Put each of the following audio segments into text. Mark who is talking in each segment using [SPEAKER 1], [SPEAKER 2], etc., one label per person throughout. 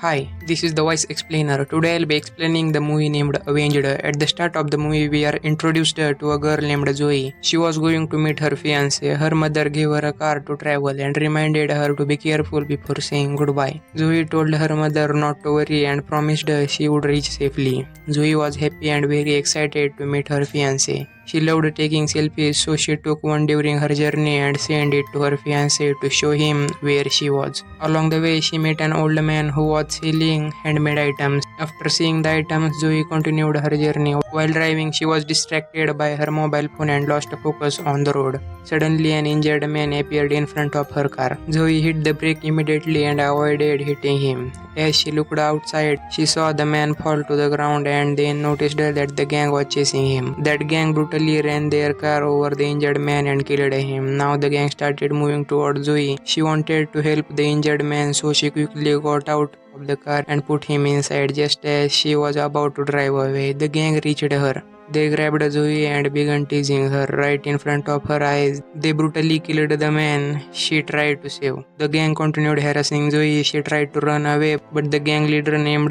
[SPEAKER 1] Hi, this is the voice explainer. Today I'll be explaining the movie named Avenged. At the start of the movie, we are introduced to a girl named Zoe. She was going to meet her fiancé. Her mother gave her a car to travel and reminded her to be careful before saying goodbye. Zoe told her mother not to worry and promised she would reach safely. Zoe was happy and very excited to meet her fiancé. She loved taking selfies, so she took one during her journey and sent it to her fiancé to show him where she was. Along the way, she met an old man who was selling handmade items. After seeing the items, Zoe continued her journey. While driving, she was distracted by her mobile phone and lost focus on the road. Suddenly, an injured man appeared in front of her car. Zoe hit the brake immediately and avoided hitting him. As she looked outside, she saw the man fall to the ground and then noticed that the gang was chasing him. That gang brutally ran their car over the injured man and killed him. Now the gang started moving towards Zoe. She wanted to help the injured man, so she quickly got out of the car and put him inside. Just as she was about to drive away, the gang reached her. They grabbed Zoe and began teasing her right in front of her eyes. They brutally killed the man she tried to save. The gang continued harassing Zoe. She tried to run away, but the gang leader named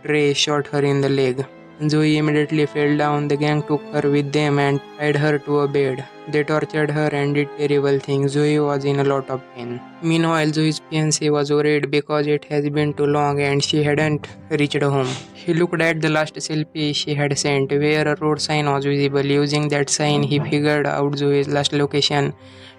[SPEAKER 1] Trey shot her in the leg. Zoe immediately fell down. The gang took her with them and tied her to a bed. They tortured her and did terrible things. Zoe was in a lot of pain. Meanwhile, Zoe's fiancé was worried because it has been too long and she hadn't reached home. He looked at the last selfie she had sent, where a road sign was visible. Using that sign, he figured out Zoe's last location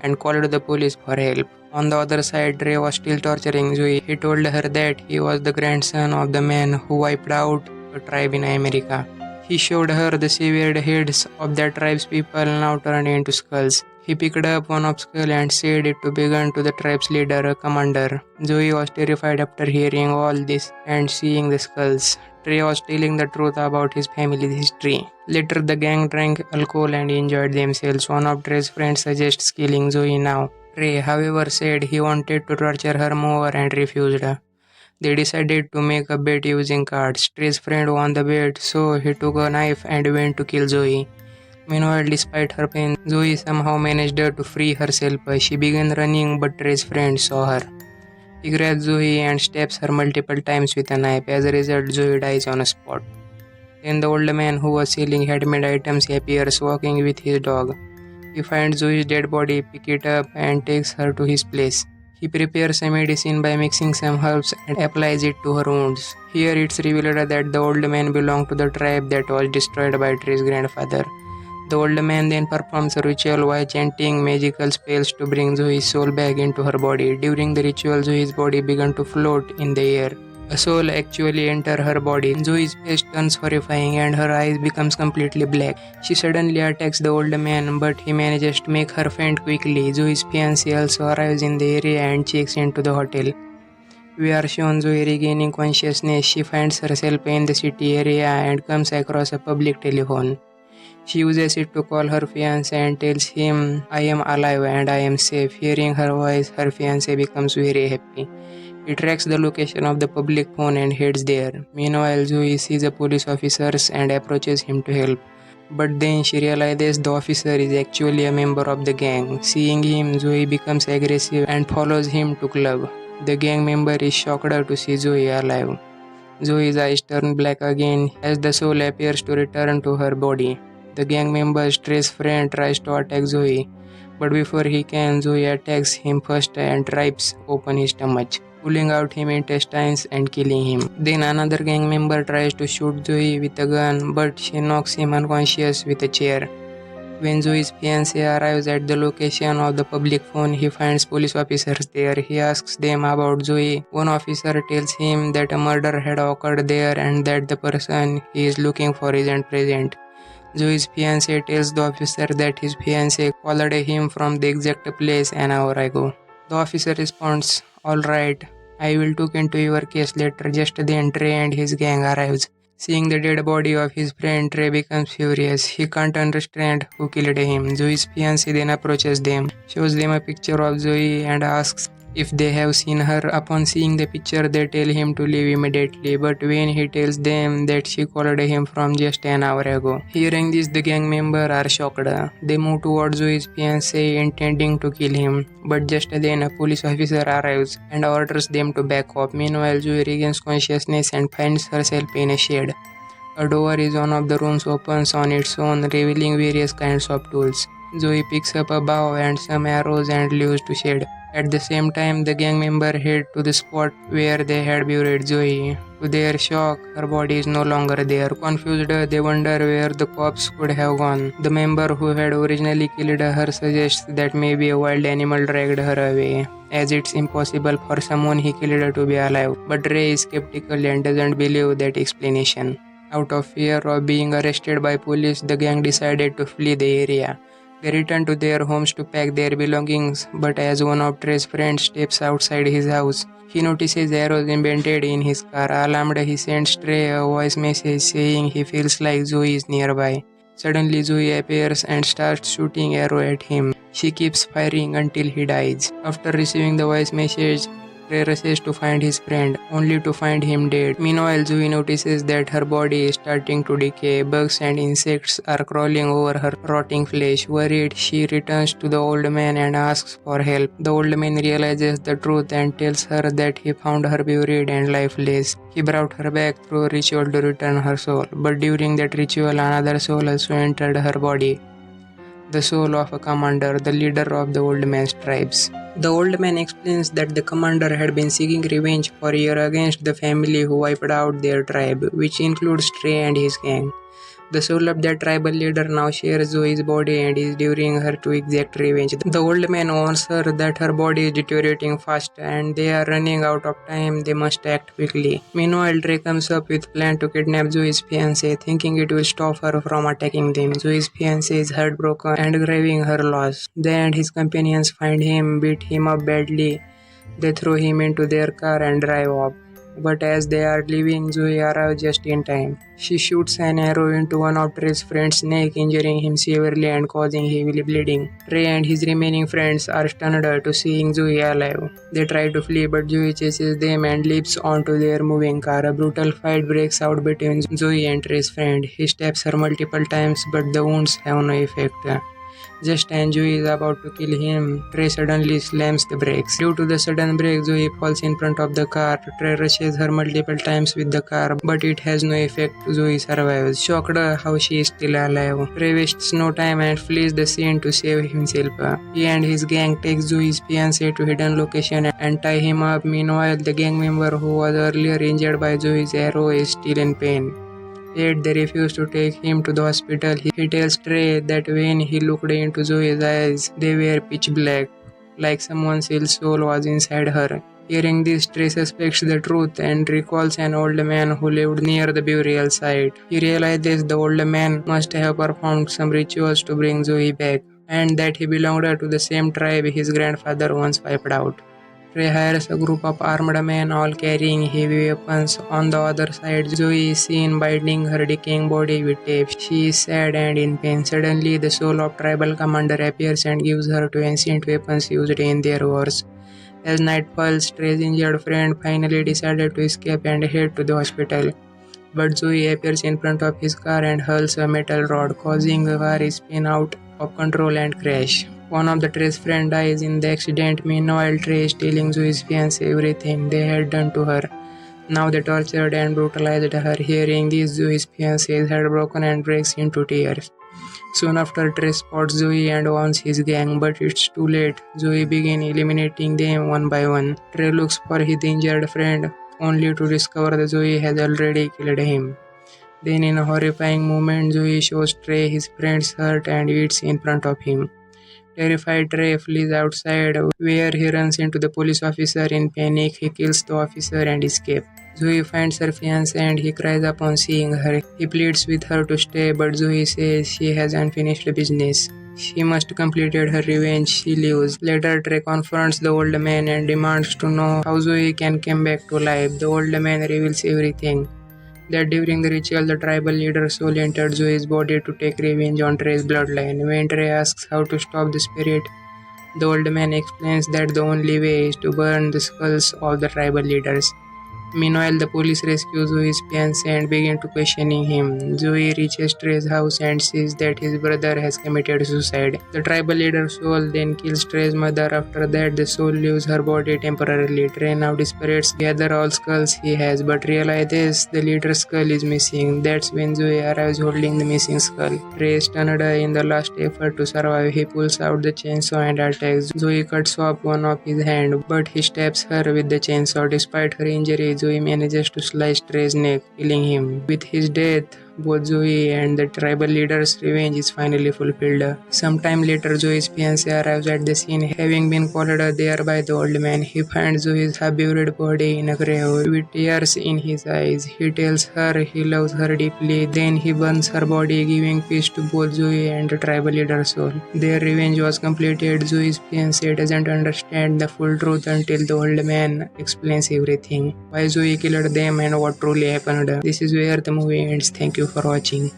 [SPEAKER 1] and called the police for help. On the other side, Ray was still torturing Zoe. He told her that he was the grandson of the man who wiped out a tribe in America. He showed her the severed heads of that tribe's people now turned into skulls. He picked up one of skull and said it to belong to the tribe's leader, a commander. Zoe was terrified after hearing all this and seeing the skulls. Trey was telling the truth about his family's history. Later, the gang drank alcohol and enjoyed themselves. One of Trey's friends suggests killing Zoe now. Trey, however, said he wanted to torture her more and refused. They decided to make a bet using cards. Trey's friend won the bet, so he took a knife and went to kill Zoe. Meanwhile, despite her pain, Zoe somehow managed to free herself. She began running, but Trey's friend saw her. He grabs Zoe and stabs her multiple times with a knife. As a result, Zoe dies on a spot. Then the old man who was selling handmade items appears walking with his dog. He finds Zoe's dead body, picks it up, and takes her to his place. He prepares a medicine by mixing some herbs and applies it to her wounds. Here it's revealed that the old man belonged to the tribe that was destroyed by Trey's grandfather. The old man then performs a ritual while chanting magical spells to bring Zoe's soul back into her body. During the ritual, Zoe's body began to float in the air. A soul actually enters her body. Zoe's face turns horrifying and her eyes becomes completely black. She suddenly attacks the old man, but he manages to make her faint quickly. Zoe's fiancé also arrives in the area and checks into the hotel. We are shown Zoe regaining consciousness. She finds herself in the city area and comes across a public telephone. She uses it to call her fiancé and tells him, "I am alive and I am safe." Hearing her voice, her fiancé becomes very happy. He tracks the location of the public phone and heads there. Meanwhile, Zoe sees a police officer and approaches him to help. But then she realizes the officer is actually a member of the gang. Seeing him, Zoe becomes aggressive and follows him to club. The gang member is shocked to see Zoe alive. Zoe's eyes turn black again as the soul appears to return to her body. The gang member's Trey's friend tries to attack Zoe, but before he can, Zoe attacks him first and rips open his stomach, pulling out his intestines and killing him. Then another gang member tries to shoot Zoe with a gun, but she knocks him unconscious with a chair. When Zoe's fiancé arrives at the location of the public phone, he finds police officers there. He asks them about Zoe. One officer tells him that a murder had occurred there and that the person he is looking for isn't present. Zoe's fiancé tells the officer that his fiancé called him from the exact place an hour ago. The officer responds, "Alright, I will look into your case later." Just then Trey and his gang arrives. Seeing the dead body of his friend, Trey becomes furious. He can't understand who killed him. Zoe's fiancé then approaches them, shows them a picture of Zoe and asks if they have seen her. Upon seeing the picture, they tell him to leave immediately, but when he tells them that she called him from just an hour ago. Hearing this, the gang members are shocked. They move towards Zoe's fiancé, intending to kill him, but just then a police officer arrives and orders them to back off. Meanwhile, Zoe regains consciousness and finds herself in a shed. A door in one of the rooms opens on its own, revealing various kinds of tools. Zoe picks up a bow and some arrows and leaves to shed. At the same time, the gang members head to the spot where they had buried Zoe. To their shock, her body is no longer there. Confused, they wonder where the corpse could have gone. The member who had originally killed her suggests that maybe a wild animal dragged her away, as it's impossible for someone he killed to be alive. But Ray is skeptical and doesn't believe that explanation. Out of fear of being arrested by police, the gang decided to flee the area. They return to their homes to pack their belongings, but as one of Trey's friends steps outside his house, he notices arrows embedded in his car. Alarmed, he sends Trey a voice message saying he feels like Zoe is nearby. Suddenly, Zoe appears and starts shooting arrow at him. She keeps firing until he dies. After receiving the voice message, Trey rushes to find his friend, only to find him dead. Meanwhile, Zoe notices that her body is starting to decay. Bugs and insects are crawling over her rotting flesh. Worried, she returns to the old man and asks for help. The old man realizes the truth and tells her that he found her buried and lifeless. He brought her back through a ritual to return her soul, but during that ritual, another soul also entered her body. The soul of a commander, the leader of the old man's tribes. The old man explains that the commander had been seeking revenge for a year against the family who wiped out their tribe, which includes Trey and his gang. The soul of their tribal leader now shares Zoe's body and is luring her to exact revenge. The old man warns her that her body is deteriorating fast and they are running out of time. They must act quickly. Meanwhile, Trey comes up with a plan to kidnap Zoe's fiancé, thinking it will stop her from attacking them. Zoe's fiancé is heartbroken and grieving her loss. They and his companions find him, beat him up badly. They throw him into their car and drive off. But as they are leaving, Zoe arrives just in time. She shoots an arrow into one of Trey's friend's neck, injuring him severely and causing heavy bleeding. Trey and his remaining friends are stunned to seeing Zoe alive. They try to flee, but Zoe chases them and leaps onto their moving car. A brutal fight breaks out between Zoe and Trey's friend. He stabs her multiple times, but the wounds have no effect. Just as Zoe is about to kill him, Trey suddenly slams the brakes. Due to the sudden brake, Zoe falls in front of the car. Trey rushes her multiple times with the car, but it has no effect. Zoe survives. Shocked how she is still alive, Trey wastes no time and flees the scene to save himself. He and his gang take Zoe's fiancé to a hidden location and tie him up. Meanwhile, the gang member who was earlier injured by Zoe's arrow is still in pain. Yet they refuse to take him to the hospital. He tells Trey that when he looked into Zoe's eyes, they were pitch black, like someone else's soul was inside her. Hearing this, Trey suspects the truth and recalls an old man who lived near the burial site. He realizes the old man must have performed some rituals to bring Zoe back, and that he belonged to the same tribe his grandfather once wiped out. Trey hires a group of armed men, all carrying heavy weapons. On the other side, Zoe is seen binding her decaying body with tape. She is sad and in pain. Suddenly, the soul of tribal commander appears and gives her two ancient weapons used in their wars. As night falls, Trey's injured friend finally decided to escape and head to the hospital. But Zoe appears in front of his car and hurls a metal rod, causing the car to spin out of control and crash. One of the Trey's friends dies in the accident. Meanwhile, Trey is telling Zoe's fiancé everything they had done to her. Now they tortured and brutalized her. Hearing this, Zoe's fiancé is heartbroken and breaks into tears. Soon after, Trey spots Zoe and warns his gang, but it's too late. Zoe begins eliminating them one by one. Trey looks for his injured friend, only to discover that Zoe has already killed him. Then, in a horrifying moment, Zoe shows Trey his friend's hurt and eats in front of him. Terrified, Trey flees outside, where he runs into the police officer. In panic, he kills the officer and escapes. Zoe finds her fiancé and he cries upon seeing her. He pleads with her to stay, but Zoe says she has unfinished business. She must complete her revenge. She leaves. Later, Trey confronts the old man and demands to know how Zoe can come back to life. The old man reveals everything. That during the ritual, the tribal leader's soul entered Zoe's body to take revenge on Trey's bloodline. When Trey asks how to stop the spirit, The old man explains that the only way is to burn the skulls of the tribal leaders. Meanwhile, the police rescue Zoe's fiancé and begin to questioning him. Zoe reaches Trey's house and sees that his brother has committed suicide. The tribal leader's soul then kills Trey's mother. After that, the soul leaves her body temporarily. Trey now desperate gather all skulls he has, but realizes the leader's skull is missing. That's when Zoe arrives holding the missing skull. Trey is stunned in the last effort to survive. He pulls out the chainsaw and attacks. Zoe cuts off one of his hand, but he stabs her with the chainsaw. Despite her injury, Zoe manages to slice Trey's neck, killing him. With his death, both Zoe and the tribal leader's revenge is finally fulfilled. Sometime later, Zoe's fiancé arrives at the scene, having been called there by the old man. He finds Zoe's half-buried body in a grave with tears in his eyes. He tells her he loves her deeply. Then he burns her body, giving peace to both Zoe and the tribal leader's soul. Their revenge was completed. Zoe's fiancé doesn't understand the full truth until the old man explains everything. Why Zoe killed them and what truly happened. This is where the movie ends. Thank you for watching.